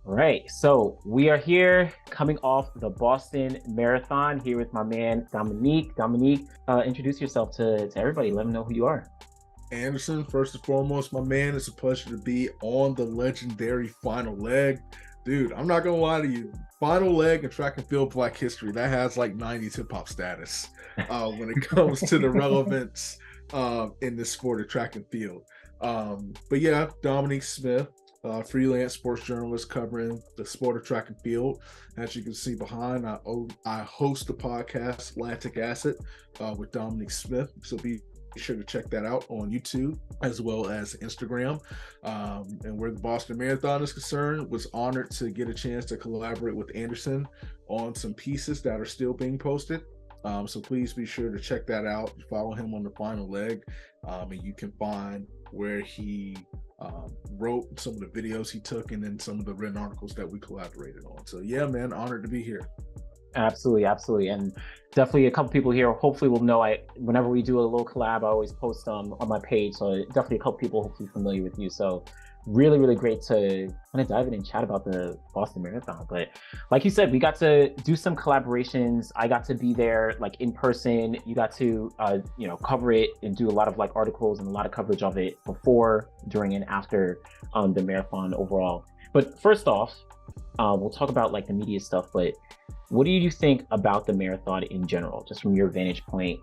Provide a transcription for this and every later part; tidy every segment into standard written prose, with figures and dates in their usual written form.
Right. So we are here coming off the Boston Marathon here with my man Dominique. Dominique, introduce yourself to everybody. Let them know who you are. Anderson, first and foremost, my man, it's a pleasure to be on the legendary final leg. Dude, I'm not gonna lie to you. Final leg in track and field Black history, that has like 90s hip hop status when it comes to the relevance in this sport of track and field. But yeah, Dominique Smith, freelance sports journalist covering the sport of track and field. As you can see behind, I host the podcast Lactic with Dominique Smith. So be sure to check that out on YouTube as well as Instagram. And where the Boston Marathon is concerned, was honored to get a chance to collaborate with Anderson on some pieces that are still being posted. So please be sure to check that out. Follow him on the final leg, and you can find where he wrote some of the videos he took and then some of the written articles that we collaborated on. So yeah, man, honored to be here. Absolutely, absolutely. And definitely a couple people here hopefully will know whenever we do a little collab, I always post on my page. So definitely a couple people hopefully familiar with you. So really, really great to kind of dive in and chat about the Boston Marathon. But like you said, we got to do some collaborations. I got to be there like in person. You got to cover it and do a lot of like articles and a lot of coverage of it before, during, and after the marathon overall. But first off, we'll talk about like the media stuff, but what do you think about the marathon in general, just from your vantage point,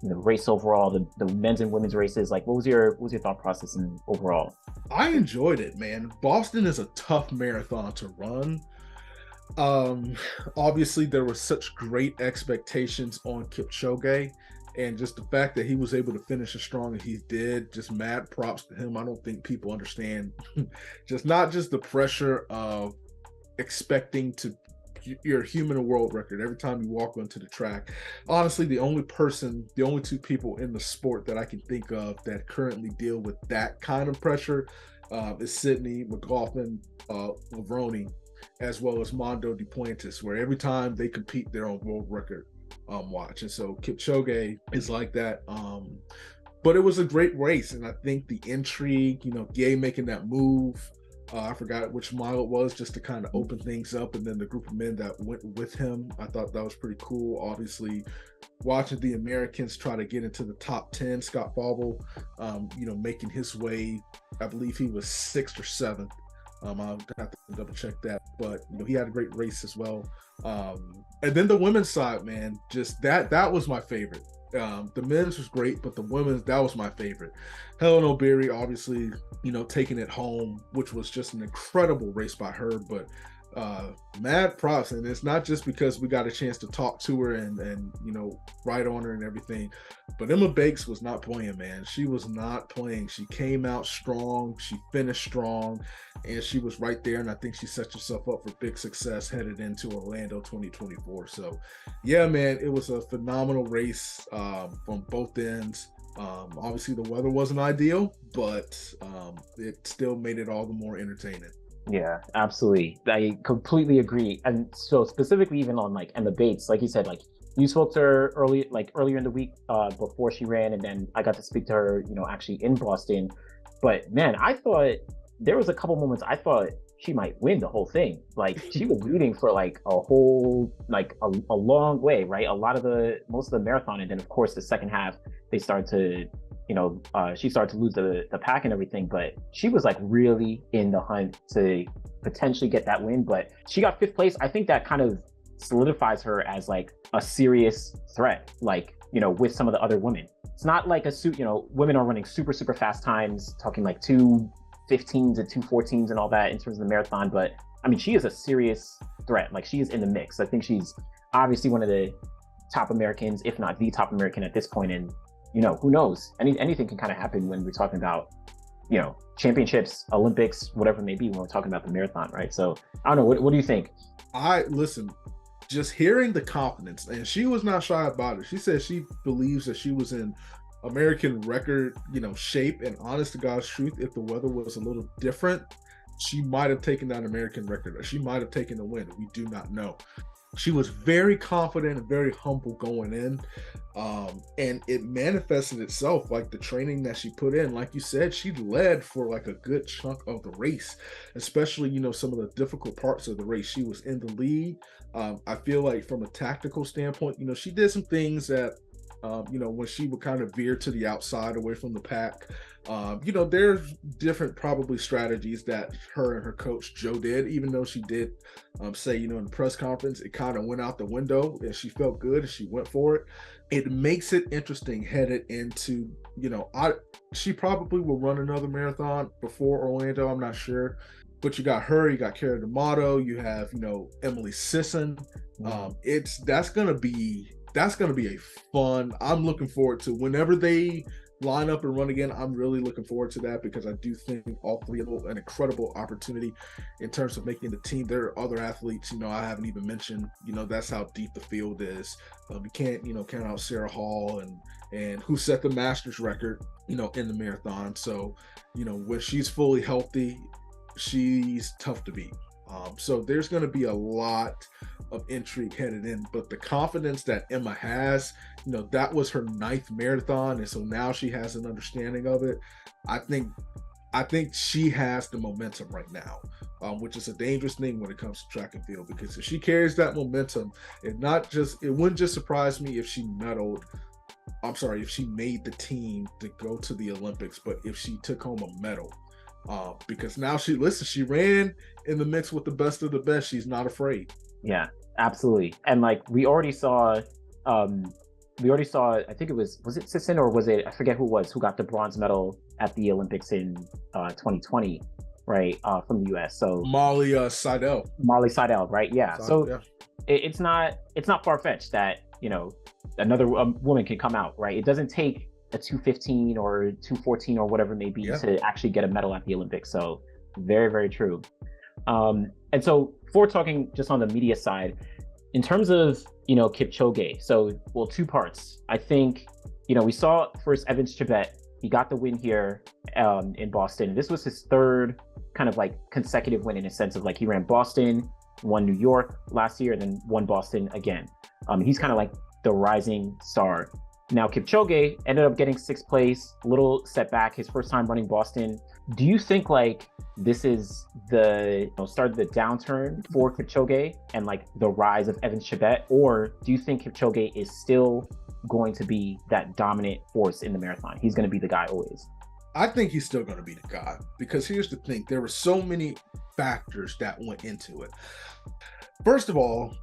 the race overall, the men's and women's races? Like, what was your thought process in overall? I enjoyed it, man. Boston is a tough marathon to run. Obviously there were such great expectations on Kipchoge, and just the fact that he was able to finish as strong as he did, just mad props to him. I don't think people understand not just the pressure of expecting to your human world record every time you walk onto the track. Honestly, the only two people in the sport that I can think of that currently deal with that kind of pressure is Sydney, McLaughlin, Lavroni, as well as Mondo Duplantis, where every time they compete, they're on world record watch. And so Kipchoge is like that. But it was a great race, and I think the intrigue, Gay making that move, I forgot which mile it was, just to kind of open things up, and then the group of men that went with him, I thought that was pretty cool. Obviously, watching the Americans try to get into the top 10, Scott Fauble, making his way, I believe he was 6th or 7th. I'll have to double check that, but he had a great race as well. And then the women's side, man, just that was my favorite. The men's was great, but the women's, that was my favorite. Helen O'Beary, obviously, taking it home, which was just an incredible race by her. But mad props, and it's not just because we got a chance to talk to her and write on her and everything, but Emma Bakes was not playing, man. She was not playing. She came out strong, she finished strong, and she was right there, and I think she set herself up for big success headed into Orlando 2024. So yeah, man, it was a phenomenal race from both ends. Obviously the weather wasn't ideal, but it still made it all the more entertaining. Yeah, absolutely. I completely agree. And so specifically even on like Emma Bates, like you said, like you spoke to her earlier in the week before she ran, and then I got to speak to her, actually in Boston. But man, I thought there was a couple moments I thought she might win the whole thing. Like she was leading for like a whole a long way, right? Most of the marathon, and then of course the second half they started to she started to lose the pack and everything, but she was like really in the hunt to potentially get that win. But she got 5th place. I think that kind of solidifies her as like a serious threat, with some of the other women. It's not like women are running super, super fast times, talking like 2:15s and 2:14s and all that in terms of the marathon. But I mean, she is a serious threat. Like she is in the mix. I think she's obviously one of the top Americans, if not the top American at this point. And who knows? Anything can kind of happen when we're talking about, championships, Olympics, whatever it may be, when we're talking about the marathon, right? So I don't know. What do you think? Listen, just hearing the confidence, and she was not shy about it. She said she believes that she was in American record, shape, and honest to God's truth, if the weather was a little different, she might have taken that American record, or she might have taken the win. We do not know. She was very confident and very humble going in. And it manifested itself, like the training that she put in. Like you said, she led for like a good chunk of the race, especially, some of the difficult parts of the race. She was in the lead. I feel like from a tactical standpoint, she did some things that, when she would kind of veer to the outside away from the pack. There's different probably strategies that her and her coach Joe did, even though she did say, in the press conference, it kind of went out the window and she felt good and she went for it. It makes it interesting headed into, she probably will run another marathon before Orlando. I'm not sure. But you got her, you got Cara D'Amato, you have, Emily Sisson. That's gonna be a fun. I'm looking forward to whenever they line up and run again. I'm really looking forward to that because I do think all three have an incredible opportunity in terms of making the team. There are other athletes, I haven't even mentioned, that's how deep the field is. You can't, count out Sarah Hall and who set the Masters record, in the marathon. So, when she's fully healthy, she's tough to beat. So there's going to be a lot of intrigue headed in, but the confidence that Emma has, that was her 9th marathon, and so now she has an understanding of it. I think she has the momentum right now, which is a dangerous thing when it comes to track and field, because if she carries that momentum, it wouldn't just surprise me if she if she made the team to go to the Olympics, but if she took home a medal. Because now she ran in the mix with the best of the best. She's not afraid. Yeah, absolutely. And like we already saw, I think was it Sisson or was it, I forget who got the bronze medal at the Olympics in 2020, right? From the US. So Molly Seidel. Molly Seidel, right? Yeah. Seidel, so yeah. It's not far-fetched that, another woman can come out, right? It doesn't take a 2:15 or 2:14 or whatever it may be to actually get a medal at the Olympics. So very, very true. And so for talking just on the media side, in terms of, Kipchoge, so, well, 2 parts. I think, we saw first Evans Chebet, he got the win here in Boston. This was his 3rd kind of like consecutive win in a sense of like he ran Boston, won New York last year, and then won Boston again. He's kind of like the rising star. Now, Kipchoge ended up getting 6th place, little setback, his first time running Boston. Do you think like this is the start of the downturn for Kipchoge and like the rise of Evans Chebet? Or do you think Kipchoge is still going to be that dominant force in the marathon? He's going to be the guy always. I think he's still going to be the guy, because here's the thing. There were so many factors that went into it. First of all,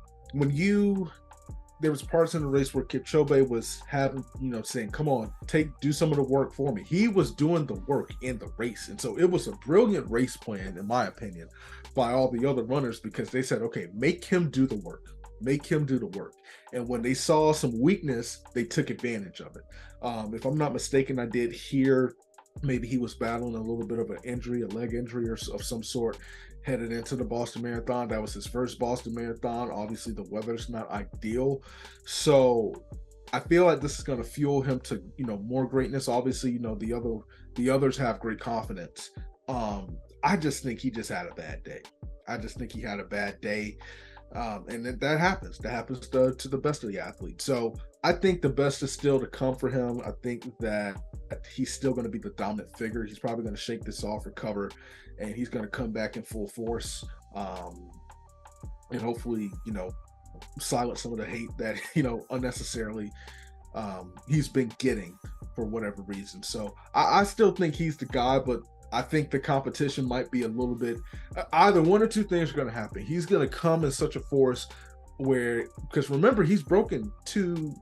there was parts in the race where Kipchoge was having, saying, come on, do some of the work for me. He was doing the work in the race. And so it was a brilliant race plan, in my opinion, by all the other runners, because they said, okay, make him do the work. Make him do the work. And when they saw some weakness, they took advantage of it. If I'm not mistaken, I did hear maybe he was battling a little bit of an injury, a leg injury of some sort, headed into the Boston Marathon. That was his first Boston Marathon. Obviously, the weather's not ideal. So I feel like this is going to fuel him to, more greatness. Obviously, the others have great confidence. I just think he just had a bad day. And that happens. That happens to the best of the athletes. So I think the best is still to come for him. I think that he's still going to be the dominant figure. He's probably going to shake this off, recover, and he's going to come back in full force. And hopefully, silence some of the hate that, unnecessarily he's been getting for whatever reason. So I still think he's the guy, but I think the competition might be a little bit, either one or two things are going to happen. He's going to come in such a force where, because remember, he's broken 2,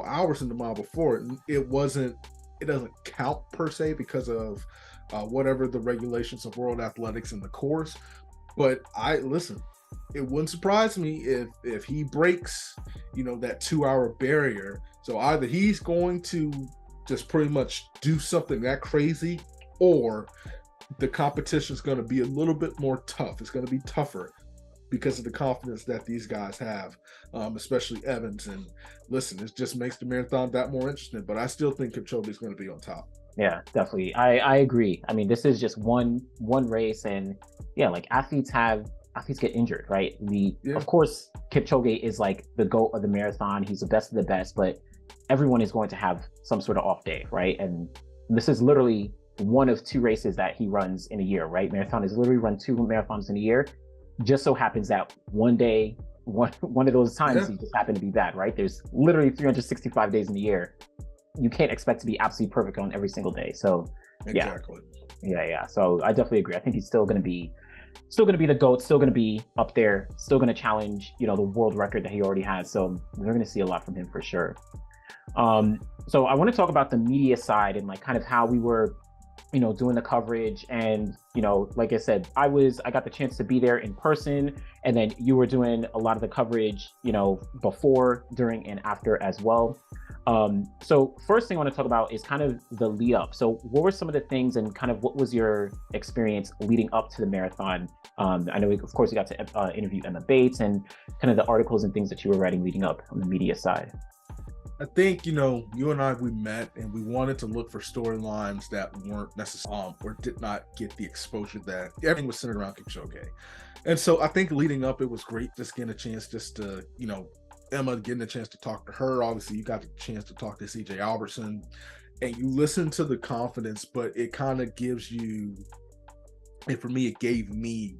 hours in the mile before. It doesn't count per se because of whatever the regulations of world athletics and the course. But it wouldn't surprise me if he breaks, that 2-hour barrier. So either he's going to just pretty much do something that crazy, or the competition is going to be a little bit more tough. It's going to be tougher because of the confidence that these guys have, especially Evans. And listen, it just makes the marathon that more interesting. But I still think Kipchoge is going to be on top. Yeah, definitely. I agree. I mean, this is just one race, and yeah, like athletes get injured, right? We Yeah, of course Kipchoge is like the GOAT of the marathon. He's the best of the best, but everyone is going to have some sort of off day, right? And this is literally one of two races that he runs in a year, right? Marathon is literally run two marathons in a year. Just so happens that one day, one of those times yeah, he just happened to be bad, right? There's literally 365 days in a year. You can't expect to be absolutely perfect on every single day. So yeah, exactly. yeah. So I definitely agree. I think he's still going to be the GOAT, still going to be up there, still going to challenge, the world record that he already has. So we're going to see a lot from him for sure. So I want to talk about the media side and like kind of how we were, doing the coverage. And, like I said, I got the chance to be there in person, and then you were doing a lot of the coverage, before, during, and after as well. So first thing I want to talk about is kind of the lead up. So what were some of the things and kind of what was your experience leading up to the marathon? I know, of course, you got to interview Emma Bates and kind of the articles and things that you were writing leading up on the media side. I think, you and I, we met and we wanted to look for storylines that weren't necessarily or did not get the exposure that everything was centered around Kipchoge. And so I think leading up, it was great just getting a chance just to, Emma getting a chance to talk to her. Obviously, you got the chance to talk to CJ Albertson and you listen to the confidence, but it kind of gives you, and for me, it gave me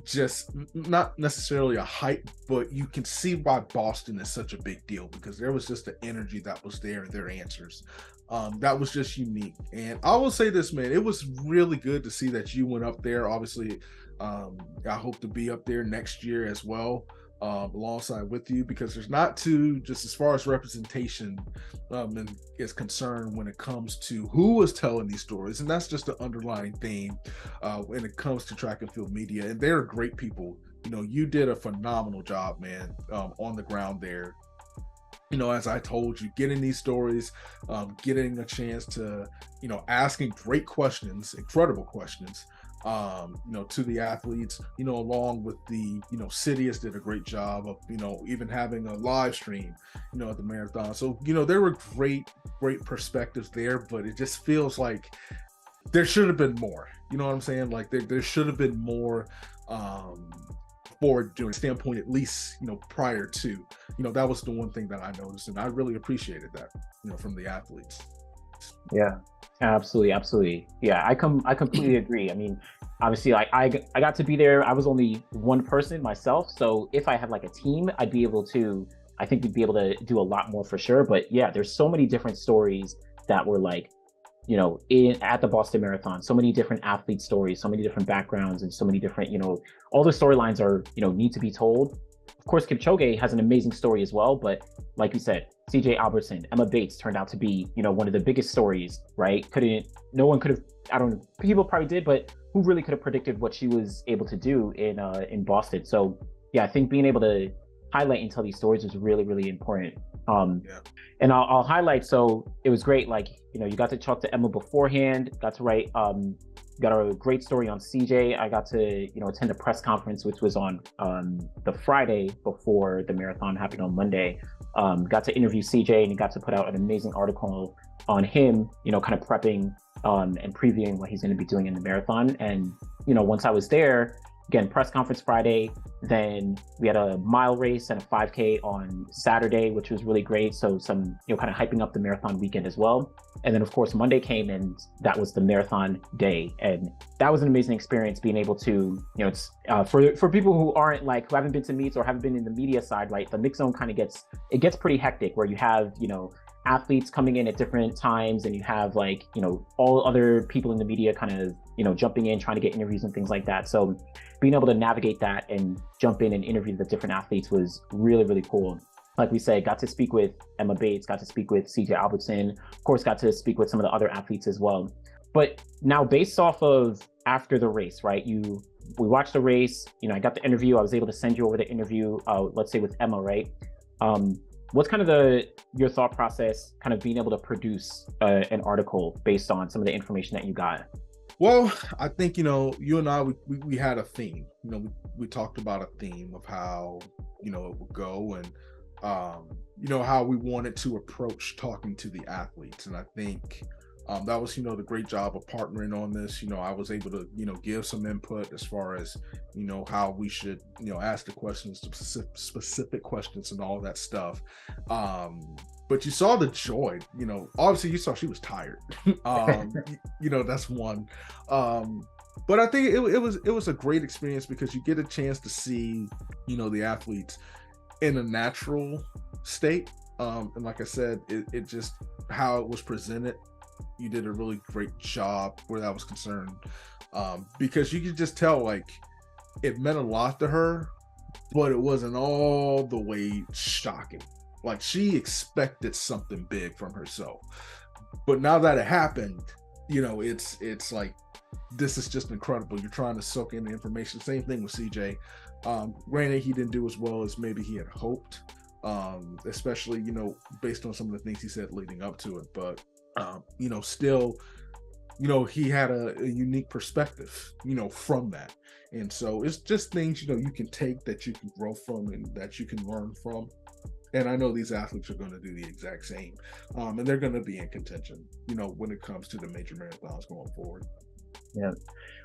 just not necessarily a hype, but you can see why Boston is such a big deal because there was just the energy that was there in their answers. That was just unique. And I will say this, man, it was really good to see that you went up there. Obviously, I hope to be up there next year as well, alongside with you, because there's not too, just as far as representation and is concerned when it comes to who is telling these stories. And that's just the underlying theme when it comes to track and field media. And they're great people. You did a phenomenal job, man, on the ground there. As I told you, getting these stories, getting a chance to, asking great questions, incredible questions, to the athletes, along with the, Sidious did a great job of, even having a live stream, at the marathon. So, there were great perspectives there, but it just feels like there should have been more. You know what I'm saying? Like there should have been more forward doing standpoint, at least, prior to, that was the one thing that I noticed. And I really appreciated that, from the athletes. Yeah, absolutely. Yeah, I completely agree. I mean, obviously, like I got to be there. I was only one person myself, so if I had like a team, I think we'd be able to do a lot more for sure. But yeah, there's so many different stories that were like, at the Boston Marathon, so many different athlete stories, so many different backgrounds, and so many different, all the storylines are, need to be told. Of course, Kipchoge has an amazing story as well, but like you said, CJ Albertson, Emma Bates turned out to be, one of the biggest stories, right? No one could have, I don't know, people probably did, but who really could have predicted what she was able to do in Boston? So yeah, I think being able to highlight and tell these stories was really, really important. Yeah. And I'll highlight, so it was great, like, you got to talk to Emma beforehand, got to write, got a great story on CJ. I got to, attend a press conference, which was on the Friday before the marathon happened on Monday. Got to interview CJ and got to put out an amazing article on him, kind of prepping and previewing what he's going to be doing in the marathon. And, once I was there, again, press conference Friday, then we had a mile race and a 5K on Saturday, which was really great. So some, kind of hyping up the marathon weekend as well. And then of course, Monday came and that was the marathon day. And that was an amazing experience being able to, it's for people who haven't been to meets or haven't been in the media side, right? The mix zone kind of gets pretty hectic where you have, athletes coming in at different times and you have all other people in the media kind of, jumping in, trying to get interviews and things like that. So being able to navigate that and jump in and interview the different athletes was really, really cool. Like we said, got to speak with Emma Bates, got to speak with CJ Albertson, of course, got to speak with some of the other athletes as well. But now based off of after the race, right? We watched the race, I got the interview, I was able to send you over the interview, let's say with Emma, right? What's kind of your thought process, kind of being able to produce an article based on some of the information that you got? Well, I think, you and I, we had a theme, we talked about a theme of how, it would go and, how we wanted to approach talking to the athletes. And I think That was, the great job of partnering on this. I was able to, give some input as far as, how we should, ask the questions, the specific questions and all that stuff. But you saw the joy, obviously you saw she was tired. That's one. But I think it was a great experience because you get a chance to see, the athletes in a natural state. And like I said, it just, how it was presented, you did a really great job where that was concerned. Because you could just tell, like, it meant a lot to her, but it wasn't all the way shocking. Like, she expected something big from herself. But now that it happened, it's like, this is just incredible. You're trying to soak in the information. Same thing with CJ. Granted, he didn't do as well as maybe he had hoped, especially, based on some of the things he said leading up to it. But, still, he had a unique perspective, from that. And so it's just things, you can take, that you can grow from and that you can learn from. And I know these athletes are going to do the exact same. And they're going to be in contention, when it comes to the major marathons going forward. Yeah.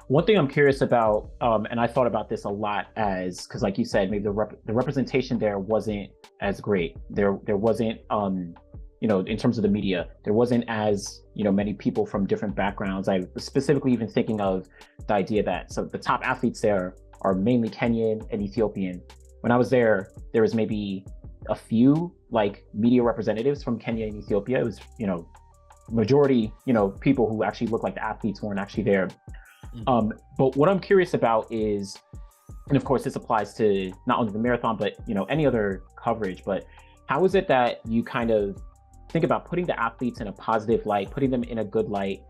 One thing I'm curious about, and I thought about this a lot because like you said, maybe the representation there wasn't as great. There wasn't, in terms of the media, there wasn't as, many people from different backgrounds. I was specifically even thinking of the idea that, so the top athletes there are mainly Kenyan and Ethiopian. When I was there was maybe a few like media representatives from Kenya and Ethiopia. It was, majority, people who actually look like the athletes weren't actually there. But what I'm curious about is, and of course this applies to not only the marathon, but any other coverage, but how is it that you kind of think about putting the athletes in a positive light, putting them in a good light,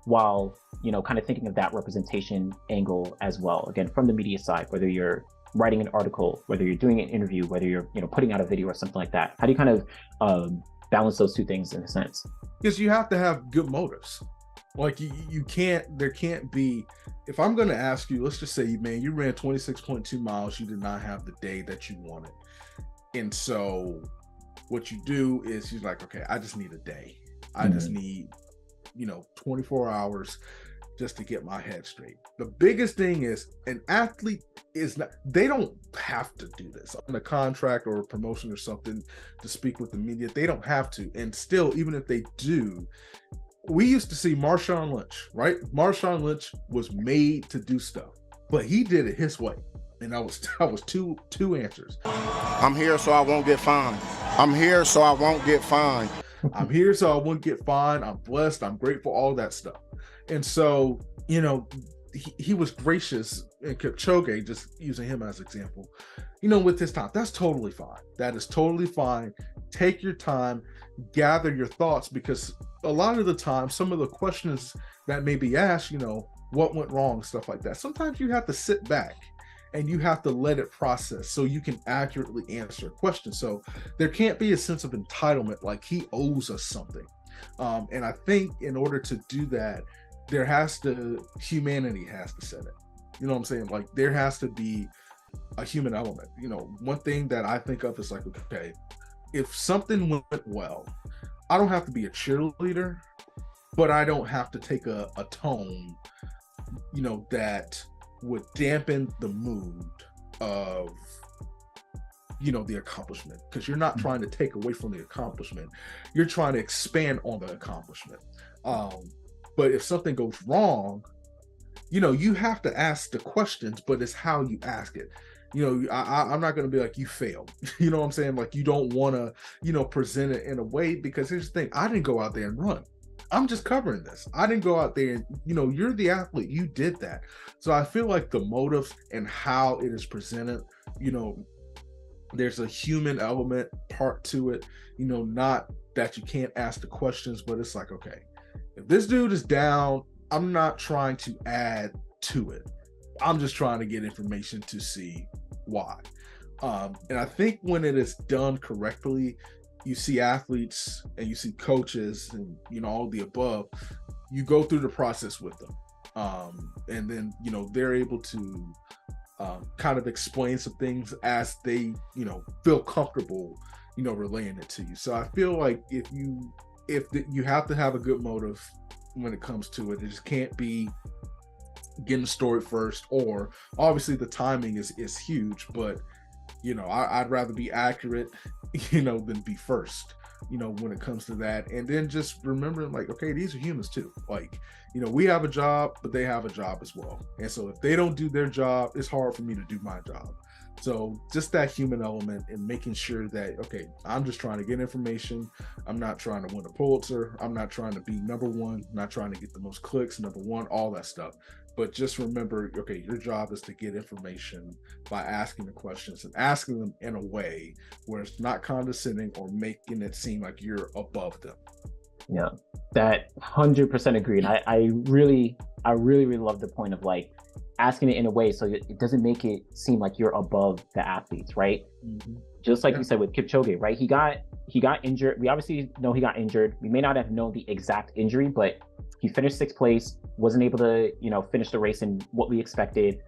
while, kind of thinking of that representation angle as well, again, from the media side, whether you're writing an article, whether you're doing an interview, whether you're, putting out a video or something like that. How do you kind of balance those two things in a sense? Because you have to have good motives. Like there can't be, if I'm going to ask you, let's just say, man, you ran 26.2 miles, you did not have the day that you wanted. And so what you do is you're like, okay, I just need a day. I just need, 24 hours just to get my head straight. The biggest thing is an athlete is not, they don't have to do this on a contract or a promotion or something to speak with the media. They don't have to. And still, even if they do, we used to see Marshawn Lynch, right? Marshawn Lynch was made to do stuff, but he did it his way. And that was two answers. I'm here so I won't get fined. I'm here so I won't get fined. I'm here so I won't get fined. I'm blessed. I'm grateful, all that stuff. And so, he was gracious, and Kipchoge, just using him as an example, with his time. That's totally fine. That is totally fine. Take your time, gather your thoughts, because a lot of the time, some of the questions that may be asked, what went wrong, stuff like that. Sometimes you have to sit back and you have to let it process so you can accurately answer a question. So there can't be a sense of entitlement, like he owes us something. And I think in order to do that, humanity has to set it. You know what I'm saying? Like, there has to be a human element. One thing that I think of is like, okay, if something went well, I don't have to be a cheerleader, but I don't have to take a tone, that would dampen the mood of, the accomplishment, because you're not trying to take away from the accomplishment. You're trying to expand on the accomplishment. But if something goes wrong, you have to ask the questions, but it's how you ask it. I'm not going to be like, you failed. You know what I'm saying? Like, you don't want to, present it in a way, because here's the thing. I didn't go out there and run. I'm just covering this. I didn't go out there and, you're the athlete. You did that. So I feel like the motive and how it is presented, there's a human element part to it, not that you can't ask the questions, but it's like, okay, if this dude is down, I'm not trying to add to it. I'm just trying to get information to see why. And I think when it is done correctly, you see athletes and you see coaches and, all the above, you go through the process with them. And then, they're able to kind of explain some things as they, feel comfortable, relaying it to you. So I feel like if you have to have a good motive when it comes to it. It just can't be getting the story first, or obviously the timing is huge, but I'd rather be accurate, than be first, when it comes to that. And then just remembering, like, okay, these are humans too. Like, we have a job, but they have a job as well. And so if they don't do their job, it's hard for me to do my job. So just that human element and making sure that, okay, I'm just trying to get information. I'm not trying to win a Pulitzer. I'm not trying to be number one, not trying to get the most clicks, number one, all that stuff. But just remember, okay, your job is to get information by asking the questions and asking them in a way where it's not condescending or making it seem like you're above them. Yeah, that 100% agree. And I really love the point of like asking it in a way so it doesn't make it seem like you're above the athletes, right? Mm-hmm. Just like you said with Kipchoge, right? He got injured. We obviously know he got injured. We may not have known the exact injury, but he finished 6th place, wasn't able to, finish the race in what we expected.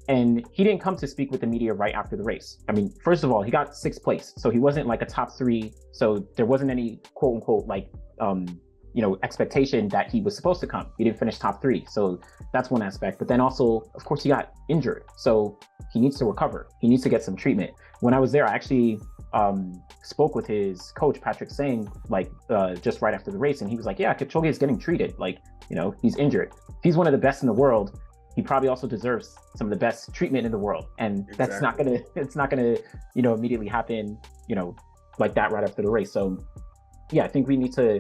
And he didn't come to speak with the media right after the race. I mean, first of all, he got 6th place. So he wasn't like a top 3. So there wasn't any quote unquote, like, expectation that he was supposed to come. He didn't finish top 3. So that's one aspect. But then also, of course, he got injured. So he needs to recover. He needs to get some treatment. When I was there, I actually spoke with his coach, Patrick Sang, like just right after the race. And he was like, yeah, Kipchoge is getting treated. Like, he's injured. If he's one of the best in the world, he probably also deserves some of the best treatment in the world. And that's not gonna, it's not gonna, immediately happen, like that right after the race. So yeah, I think we need to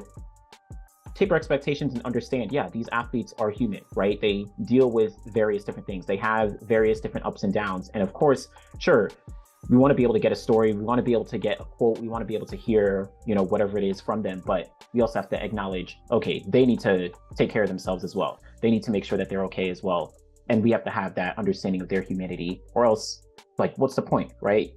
taper expectations and understand, yeah, these athletes are human, right? They deal with various different things. They have various different ups and downs. And of course, sure, we want to be able to get a story. We want to be able to get a quote. We want to be able to hear, whatever it is from them. But we also have to acknowledge, okay, they need to take care of themselves as well. They need to make sure that they're okay as well. And we have to have that understanding of their humanity, or else, like, what's the point, right?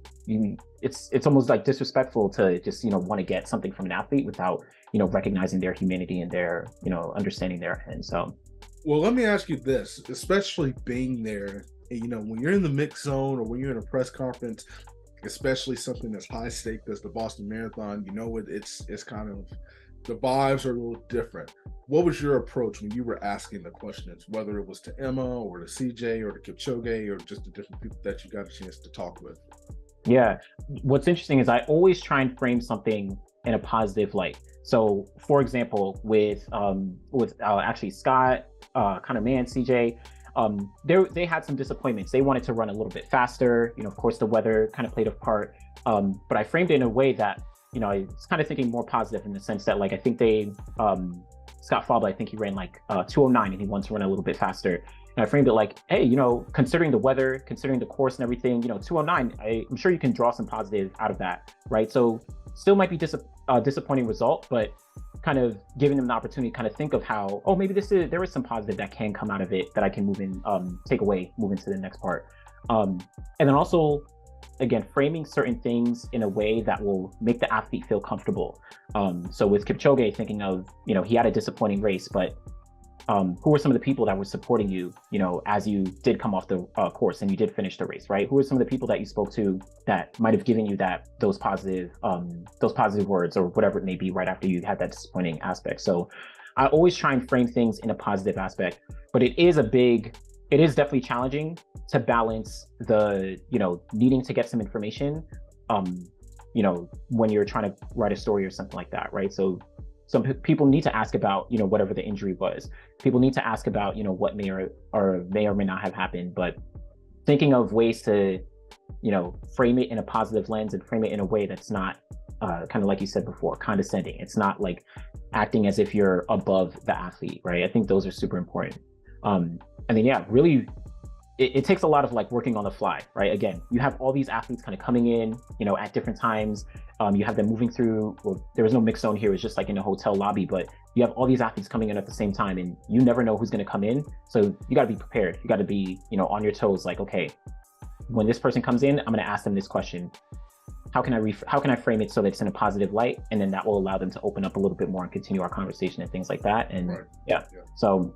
It's almost like disrespectful to just, want to get something from an athlete without, recognizing their humanity and their, understanding their end. So, well, let me ask you this, especially being there, when you're in the mix zone or when you're in a press conference, especially something that's high stake as the Boston Marathon, it's kind of, the vibes are a little different. What was your approach when you were asking the questions, whether it was to Emma or to CJ or to Kipchoge or just the different people that you got a chance to talk with? Yeah, what's interesting is I always try and frame something in a positive light. So, for example, with actually Scott, Connor Mann, CJ, they had some disappointments. They wanted to run a little bit faster. Of course, the weather kind of played a part. But I framed it in a way that, I was kind of thinking more positive in the sense that, like, I think Scott Fauble, I think he ran like 209 and he wanted to run a little bit faster. And I framed it like, hey, considering the weather, considering the course and everything, 209, I'm sure you can draw some positive out of that, right? So still might be disappointing result, but kind of giving them the opportunity to kind of think of how, oh, maybe there is some positive that can come out of it that I can move into the next part. And then also, again, framing certain things in a way that will make the athlete feel comfortable. So with Kipchoge, thinking of, he had a disappointing race, but who were some of the people that were supporting you, as you did come off the course and you did finish the race, right? Who were some of the people that you spoke to that might have given you those positive words or whatever it may be right after you had that disappointing aspect? So I always try and frame things in a positive aspect, but it is definitely challenging to balance the, needing to get some information, when you're trying to write a story or something like that, right? So some people need to ask about, whatever the injury was. People need to ask about, what may or may not have happened, but thinking of ways to, frame it in a positive lens and frame it in a way that's not kind of like you said before, condescending. It's not like acting as if you're above the athlete, right? I think those are super important. And then, yeah, really, it takes a lot of like working on the fly, right? Again, you have all these athletes kind of coming in, at different times. You have them moving through, well, there was no mix zone here. It's just like in a hotel lobby, but you have all these athletes coming in at the same time and you never know who's going to come in. So you got to be prepared. You got to be, on your toes. Like, okay, when this person comes in, I'm going to ask them this question. How can I frame it so that it's in a positive light? And then that will allow them to open up a little bit more and continue our conversation and things like that. And right. Yeah. So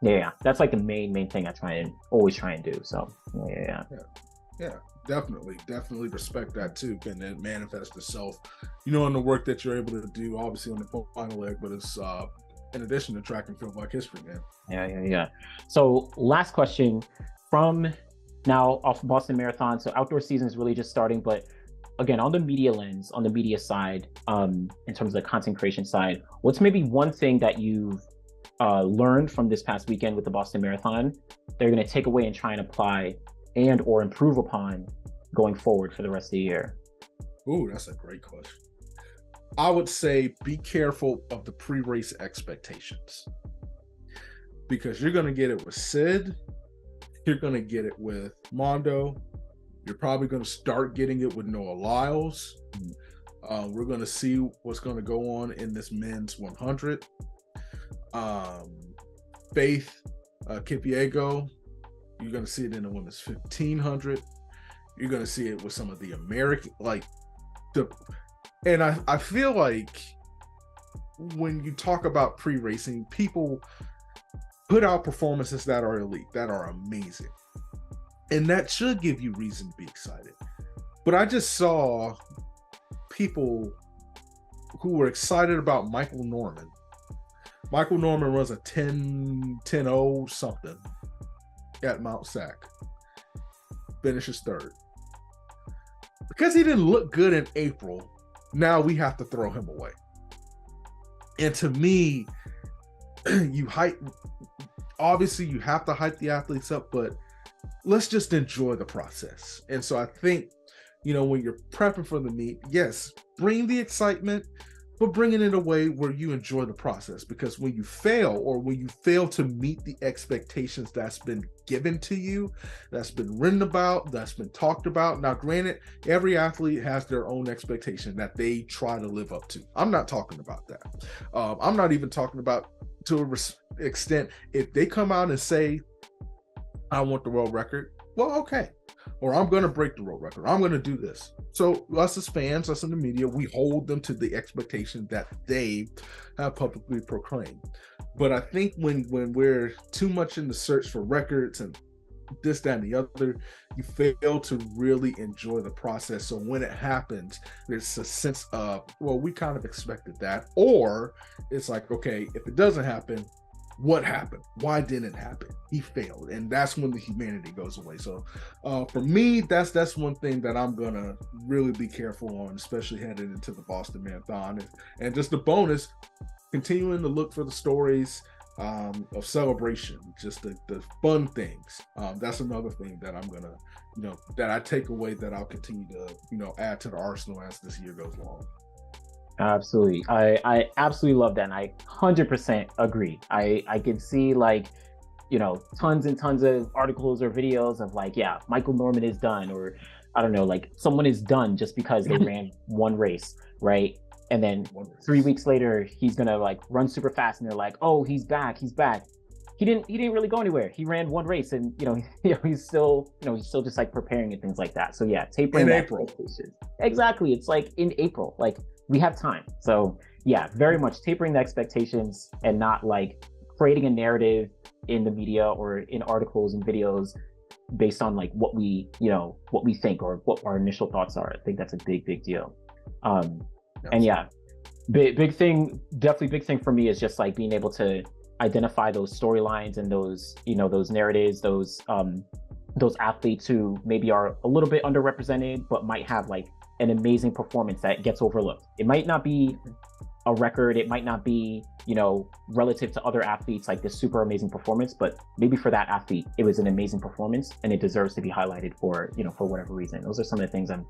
yeah, that's like the main thing I always try and do. So yeah. Yeah, definitely respect that too. And it manifests itself, in the work that you're able to do, obviously on the final leg, but it's in addition to track and field Black history, man. Yeah. So last question from now off Boston Marathon. So outdoor season is really just starting, but again, on the media lens, on the media side, in terms of the content creation side, what's maybe one thing that you've learned from this past weekend with the Boston Marathon they're going to take away and try and apply and or improve upon going forward for the rest of the year? Ooh, that's a great question. I would say be careful of the pre-race expectations, because you're going to get it with Sid, you're going to get it with Mondo, you're probably going to start getting it with Noah Lyles. We're going to see what's going to go on in this men's 100. Faith Kipchoge, you're going to see it in the women's 1500. You're going to see it with some of the American, and I feel like when you talk about pre-racing, people put out performances that are elite, that are amazing, and that should give you reason to be excited. But I just saw people who were excited about Michael Norman. Michael Norman runs a 10-0 something at Mount Sac, finishes third. Because he didn't look good in April, now we have to throw him away. And to me, obviously you have to hype the athletes up, but let's just enjoy the process. And so I think, when you're prepping for the meet, yes, bring the excitement, but bring it in a way where you enjoy the process. Because when you fail, or when you fail to meet the expectations that's been given to you, that's been written about, that's been talked about. Now, granted, every athlete has their own expectation that they try to live up to. I'm not talking about that. I'm not even talking about, to an extent, if they come out and say, I want the world record, well, okay. Or I'm going to break the world record. I'm going to do this. So us as fans, us in the media, we hold them to the expectation that they have publicly proclaimed. But I think when we're too much in the search for records and this, that, and the other, you fail to really enjoy the process. So when it happens, there's a sense of, well, we kind of expected that. Or it's like, okay, if it doesn't happen, what happened? Why didn't it happen? He failed. And that's when the humanity goes away. So for me, that's one thing that I'm going to really be careful on, especially headed into the Boston Marathon. And just a bonus, continuing to look for the stories of celebration, just the fun things. That's another thing that I'm going to, that I take away, that I'll continue to, add to the arsenal as this year goes along. Absolutely. I absolutely love that. And I 100% agree. I can see tons and tons of articles or videos of Michael Norman is done, or I don't know, someone is done just because they ran one race, right? And then 3 weeks later, he's going to run super fast and they're like, oh, he's back. He didn't really go anywhere. He ran one race and, he's still just preparing and things like that. So yeah, tapering in April. Exactly. It's in April, we have time. So yeah, very much tapering the expectations and not creating a narrative in the media or in articles and videos based on what we think or what our initial thoughts are. I think that's a big deal. And yeah, big thing for me is just being able to identify those storylines and those narratives, those athletes who maybe are a little bit underrepresented but might have an amazing performance that gets overlooked. It might not be a record, it might not be relative to other athletes this super amazing performance, but maybe for that athlete it was an amazing performance and it deserves to be highlighted for for whatever reason. Those are some of the things I'm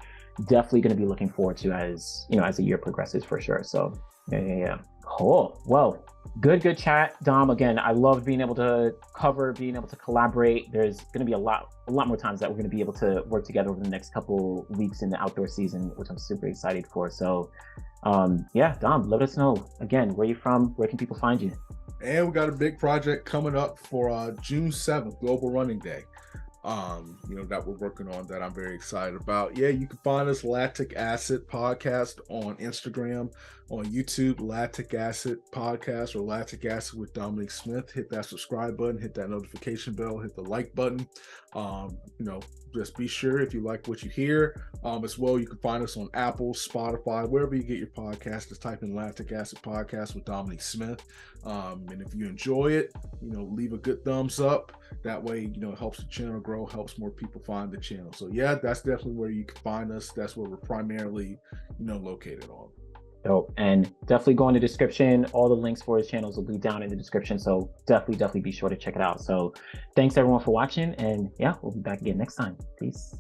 definitely going to be looking forward to as the year progresses, for sure. So yeah. Cool. Well, good chat, Dom. Again, I loved being able to collaborate. There's going to be a lot more times that we're going to be able to work together over the next couple weeks in the outdoor season, which I'm super excited for. So yeah, Dom, let us know again, where you're from, where can people find you? And we got a big project coming up for June 7th, Global Running Day. That we're working on, that I'm very excited about. Yeah, you can find us Lactic Acid Podcast on Instagram, on YouTube, Lactic Acid Podcast or Lactic Acid with Dominic Smith. Hit that subscribe button, hit that notification bell, hit the like button. Just be sure if you like what you hear. As well, you can find us on Apple, Spotify, wherever you get your podcast. Just type in Lactic Acid Podcast with Dominique Smith. And if you enjoy it, leave a good thumbs up. That way, it helps the channel grow, helps more people find the channel. So yeah, that's definitely where you can find us. That's where we're primarily, located on. Dope. And definitely go in the description. All the links for his channels will be down in the description. So definitely be sure to check it out. So thanks everyone for watching. And yeah, we'll be back again next time. Peace.